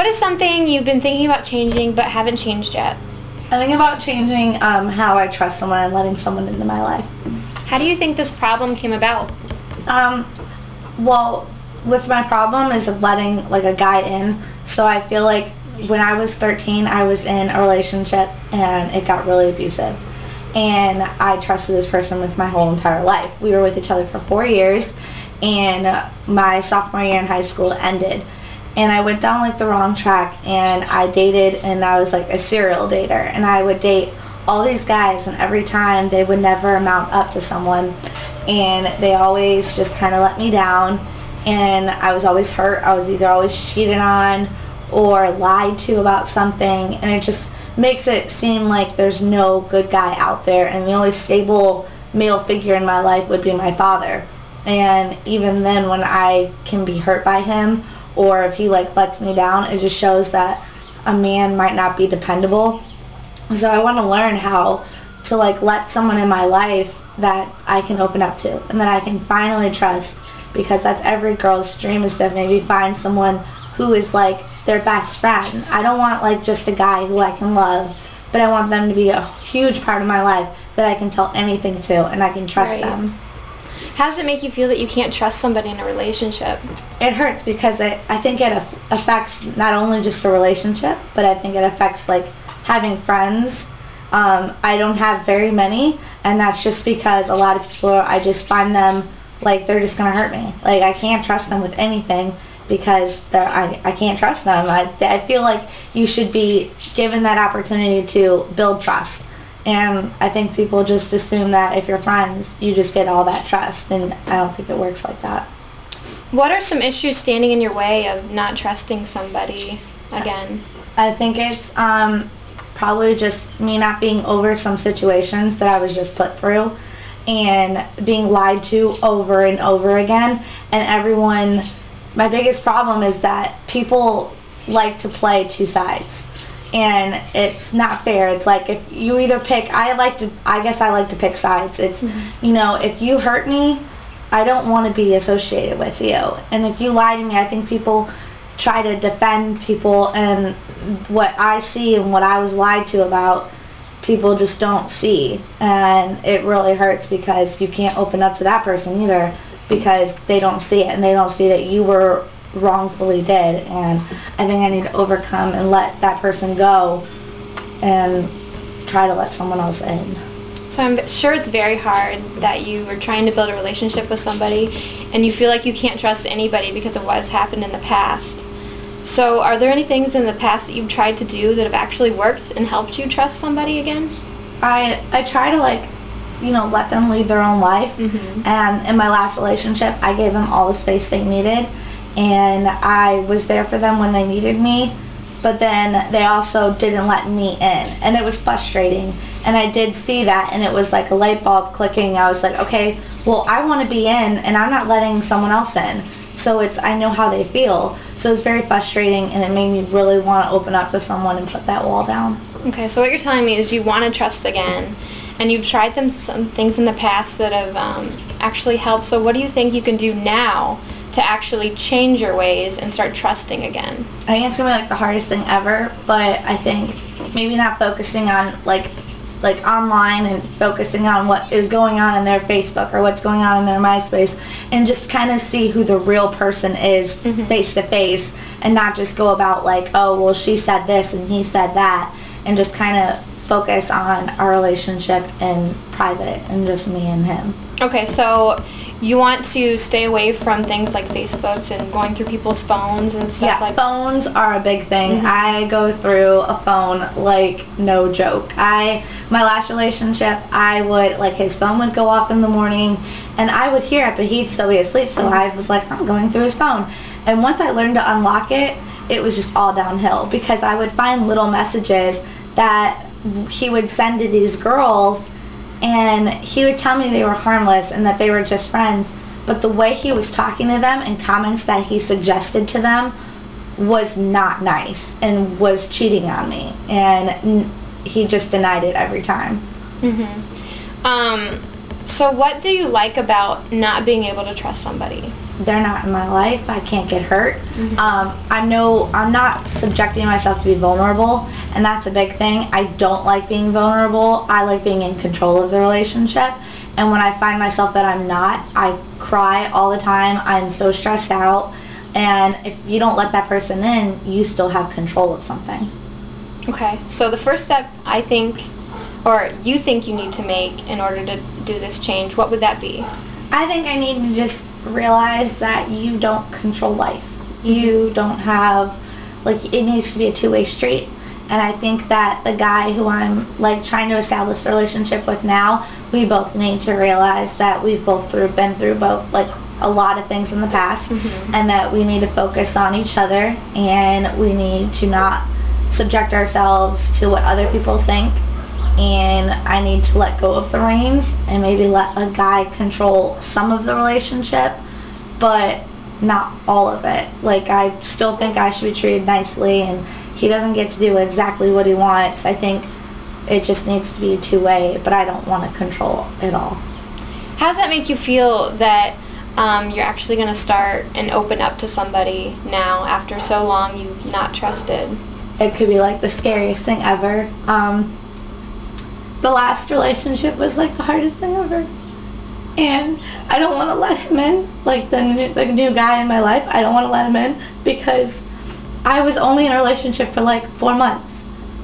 what is something you've been thinking about changing but haven't changed yet? I'm thinking about changing how I trust someone and letting someone into my life. How do you think this problem came about? Well, with my problem is of letting like a guy in. So I feel like when I was 13, I was in a relationship and it got really abusive. And I trusted this person with my whole entire life. We were with each other for 4 years, and my sophomore year in high school ended. And I went down like the wrong track, and I dated, and I was like a serial dater. And I would date all these guys, and every time they would never amount up to someone. And they always just kind of let me down, and I was always hurt. I was either always cheated on or lied to about something, and it just makes it seem like there's no good guy out there, and the only stable male figure in my life would be my father. And even then, when I can be hurt by him, or if he like lets me down, it just shows that a man might not be dependable. So I want to learn how to like let someone in my life that I can open up to and that I can finally trust, because that's every girl's dream, is to maybe find someone who is like their best friend. I don't want like just a guy who I can love, but I want them to be a huge part of my life that I can tell anything to and I can trust them. How does it make you feel that you can't trust somebody in a relationship? It hurts because I think it affects not only just a relationship, but I think it affects like having friends. I don't have very many, and that's just because a lot of people, I just find them like they're just going to hurt me. Like I can't trust them with anything because I can't trust them. I feel like you should be given that opportunity to build trust. And I think people just assume that if you're friends, you just get all that trust, and I don't think it works like that. What are some issues standing in your way of not trusting somebody again? I think it's probably just me not being over some situations that I was just put through, and being lied to over and over again. And everyone, my biggest problem is that people like to play two sides. And it's not fair. It's like if you either pick, I guess I like to pick sides. It's, you know, if you hurt me, I don't want to be associated with you. And if you lie to me, I think people try to defend people, and what I see and what I was lied to about, people just don't see. And it really hurts because you can't open up to that person either, because they don't see it, and they don't see that you were wrongfully did. And I think I need to overcome and let that person go and try to let someone else in. So I'm sure it's very hard that you are trying to build a relationship with somebody and you feel like you can't trust anybody because of what has happened in the past. So are there any things in the past that you've tried to do that have actually worked and helped you trust somebody again? I try to let them lead their own life. And in my last relationship, I gave them all the space they needed. And I was there for them when they needed me, but then they also didn't let me in, and it was frustrating. And I did see that, and it was like a light bulb clicking. I was like, okay, well, I want to be in, and I'm not letting someone else in. So I know how they feel. So it's very frustrating, and it made me really want to open up to someone and put that wall down. Okay, so what you're telling me is you want to trust again, and you've tried some things in the past that have actually helped. So what do you think you can do now to actually change your ways and start trusting again? I think it's going to be like the hardest thing ever, but I think maybe not focusing on like online and focusing on what is going on in their Facebook or what's going on in their MySpace, and just kind of see who the real person is face to face, and not just go about like, oh, well, she said this and he said that, and just kind of focus on our relationship in private and just me and him. Okay, so you want to stay away from things like Facebooks and going through people's phones and stuff like that? Yeah, phones are a big thing. I go through a phone like no joke. My last relationship, I would, like, his phone would go off in the morning, and I would hear it, but he'd still be asleep, so I was like, I'm going through his phone. And once I learned to unlock it, it was just all downhill, because I would find little messages that he would send to these girls, and he would tell me they were harmless and that they were just friends, but the way he was talking to them and comments that he suggested to them was not nice and was cheating on me, and he just denied it every time. So what do you like about not being able to trust somebody? They're not in my life. I can't get hurt. Mm-hmm. I'm not subjecting myself to be vulnerable, and that's a big thing. I don't like being vulnerable. I like being in control of the relationship, and when I find myself that I'm not, I cry all the time. I'm so stressed out, and if you don't let that person in, you still have control of something. Okay, so the first step I think, or you think you need to make in order to do this change, what would that be? I think I need to just realize that you don't control life. You don't have, like, it needs to be a two-way street. And I think that the guy who I'm, like, trying to establish a relationship with now, we both need to realize that we've both been through both, like, a lot of things in the past, and that we need to focus on each other, and we need to not subject ourselves to what other people think. And I need to let go of the reins and maybe let a guy control some of the relationship, but not all of it. Like, I still think I should be treated nicely, and he doesn't get to do exactly what he wants. I think it just needs to be two-way, but I don't want to control it all. How does that make you feel that you're actually going to start and open up to somebody now after so long you've not trusted? It could be like the scariest thing ever. The last relationship was like the hardest thing ever, and I don't want to let him in, like the new guy in my life. I don't want to let him in because I was only in a relationship for like 4 months,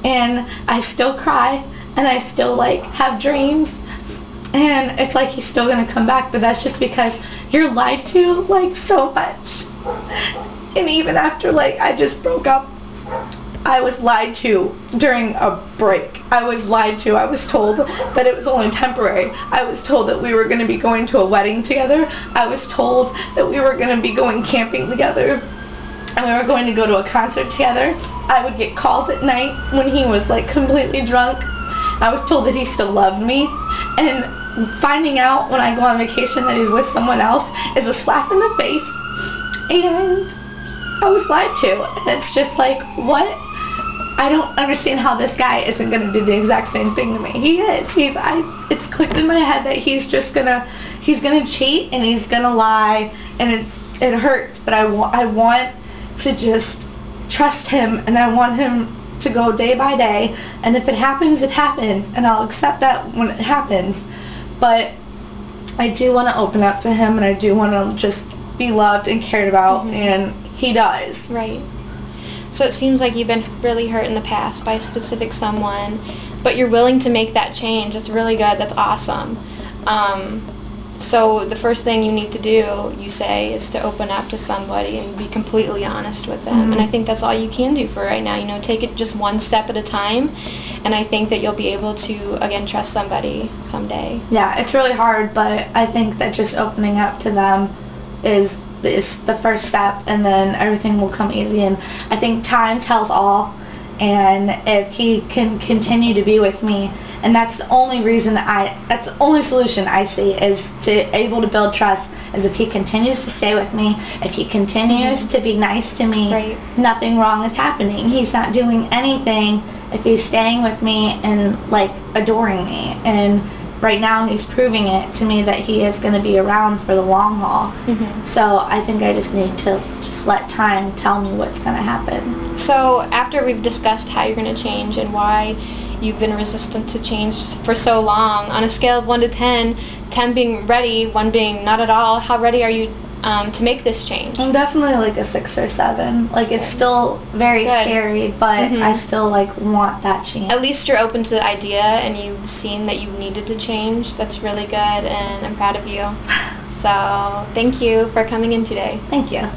and I still cry, and I still like have dreams, and it's like he's still gonna come back, but that's just because you're lied to like so much. And even after like I just broke up, I was lied to during a break. I was lied to. I was told that it was only temporary. I was told that we were going to be going to a wedding together. I was told that we were going to be going camping together, and we were going to go to a concert together. I would get calls at night when he was like completely drunk. I was told that he still loved me, and finding out when I go on vacation that he's with someone else is a slap in the face, and I was lied to. And it's just like, what? I don't understand how this guy isn't going to do the exact same thing to me. He is. It's clicked in my head that he's gonna cheat and he's gonna lie, and it hurts. But I want to just trust him, and I want him to go day by day. And if it happens, it happens, and I'll accept that when it happens. But I do want to open up to him, and I do want to just be loved and cared about, and he does. Right. So it seems like you've been really hurt in the past by a specific someone, but you're willing to make that change. That's really good. That's awesome. So the first thing you need to do, you say, is to open up to somebody and be completely honest with them. And I think that's all you can do for right now. You know, take it just one step at a time, and I think that you'll be able to, again, trust somebody someday. Yeah, it's really hard, but I think that just opening up to them is the first step, and then everything will come easy. And I think time tells all, and if he can continue to be with me, and that's the only reason that's the only solution I see, is to able to build trust, is if he continues to stay with me, if he continues to be nice to me, nothing wrong is happening. He's not doing anything if he's staying with me and like adoring me, and right now he's proving it to me that he is going to be around for the long haul. So I think I just need to just let time tell me what's going to happen. So after we've discussed how you're going to change and why you've been resistant to change for so long, on a scale of 1 to 10, 10 being ready, 1 being not at all, how ready are you to make this change? I'm definitely like a 6 or 7. Like, it's still very scary, but I still like want that change. At least you're open to the idea, and you've seen that you needed to change. That's really good, and I'm proud of you. So thank you for coming in today. Thank you.